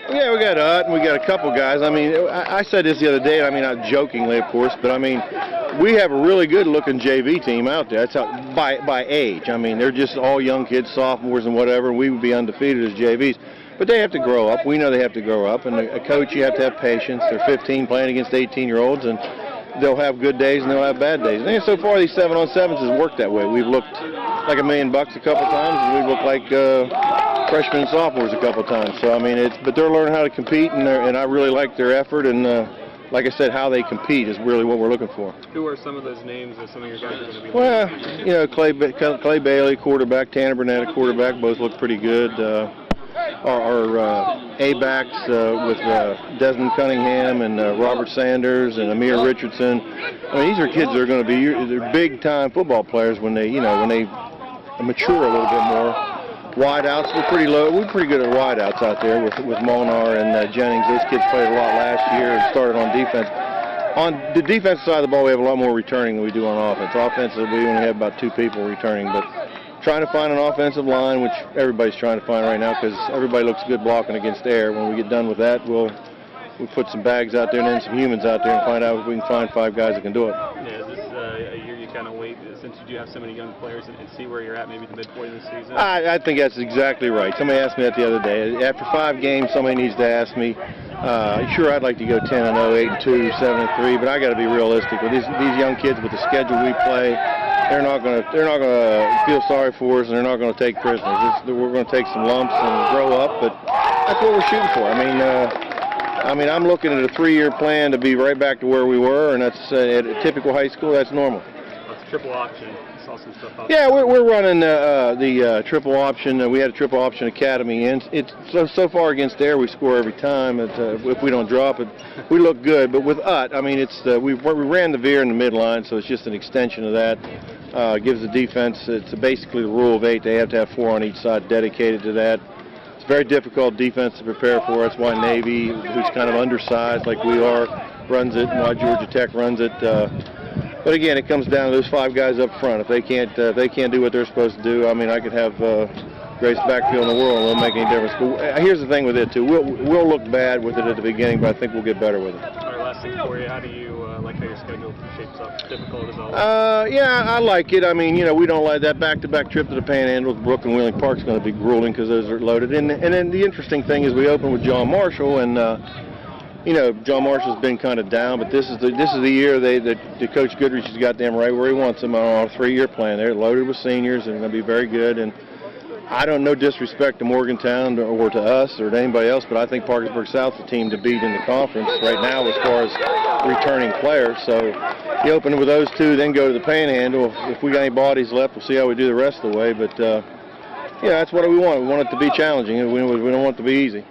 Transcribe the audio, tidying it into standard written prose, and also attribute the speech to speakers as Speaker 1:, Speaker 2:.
Speaker 1: Yeah, we got and we got a couple guys. I mean, I said this the other day. I mean, not jokingly, of course, but I mean, we have a really good-looking JV team out there. That's how, by age. I mean, they're just all young kids, sophomores and whatever. We would be undefeated as JVs, but they have to grow up. We know they have to grow up, and a coach, you have to have patience. They're 15 playing against 18-year-olds, and they'll have good days and they'll have bad days. And so far, these 7-on-7s has worked that way. We've looked like $1 million a couple times, and we've looked like freshmen and sophomores a couple times. So I mean, but they're learning how to compete, and I really like their effort. And like I said, how they compete is really what we're looking for.
Speaker 2: Who are some of those names that some of your guys are going to be?
Speaker 1: Well, you know, Clay Bailey, quarterback, Tanner Burnett, quarterback, both look pretty good. Our A-backs with Desmond Cunningham and Robert Sanders and Amir Richardson. I mean, these are kids that are going to be they're big-time football players when they mature a little bit more. Wideouts, we're pretty good at wideouts out there with Molnar and Jennings. Those kids played a lot last year and started on defense. On the defensive side of the ball, we have a lot more returning than we do on offense. Offensively, we only have about 2 people returning, but trying to find an offensive line, which everybody's trying to find right now because everybody looks good blocking against air. When we get done with that, we'll put some bags out there and then some humans out there and find out if we can find 5 guys that can do it.
Speaker 2: Yeah, is this a year you kind of wait since you do have so many young players and see where you're at maybe the midpoint of the season?
Speaker 1: I think that's exactly right. Somebody asked me that the other day. After 5 games, somebody needs to ask me. Sure, I'd like to go 10-0, 8-2, 7-3, but I got to be realistic with these young kids with the schedule we play. They're not going to feel sorry for us, and they're not going to take prisoners. We're going to take some lumps and grow up, but that's what we're shooting for. I mean, I'm looking at a 3-year plan to be right back to where we were, and that's at a typical high school. That's normal.
Speaker 2: That's a triple option. I saw some stuff out
Speaker 1: Yeah, we're running the triple option. We had a triple option academy, and it's so far against air we score every time. If we don't drop it, we look good. But with I mean, we ran the veer in the midline, so it's just an extension of that. Gives the defense. It's basically the rule of 8. They have to have 4 on each side dedicated to that. It's very difficult defense to prepare for. That's why Navy, who's kind of undersized like we are, runs it, and why Georgia Tech runs it. But again, it comes down to those 5 guys up front. If they can't do what they're supposed to do, I mean, I could have greatest backfield in the world. It won't make any difference. But here's the thing with it too: we'll look bad with it at the beginning, but I think we'll get better with it.
Speaker 2: All right, last thing for you: how do you like how your schedule shapes up? Difficult as always.
Speaker 1: Yeah, I like it. I mean, you know, we don't like that back-to-back trip to the Panhandle with Brook and Wheeling Park is going to be grueling because those are loaded. And then the interesting thing is we open with John Marshall and. You know, John Marshall's been kind of down, but this is the year the Coach Goodrich has got them right where he wants them on a 3-year plan. They're loaded with seniors and going to be very good. And I don't no disrespect to Morgantown or to us or to anybody else, but I think Parkersburg South's the team to beat in the conference right now as far as returning players. So you open with those 2, then go to the Panhandle. If we got any bodies left, we'll see how we do the rest of the way. But yeah, that's what we want. We want it to be challenging. We don't want it to be easy.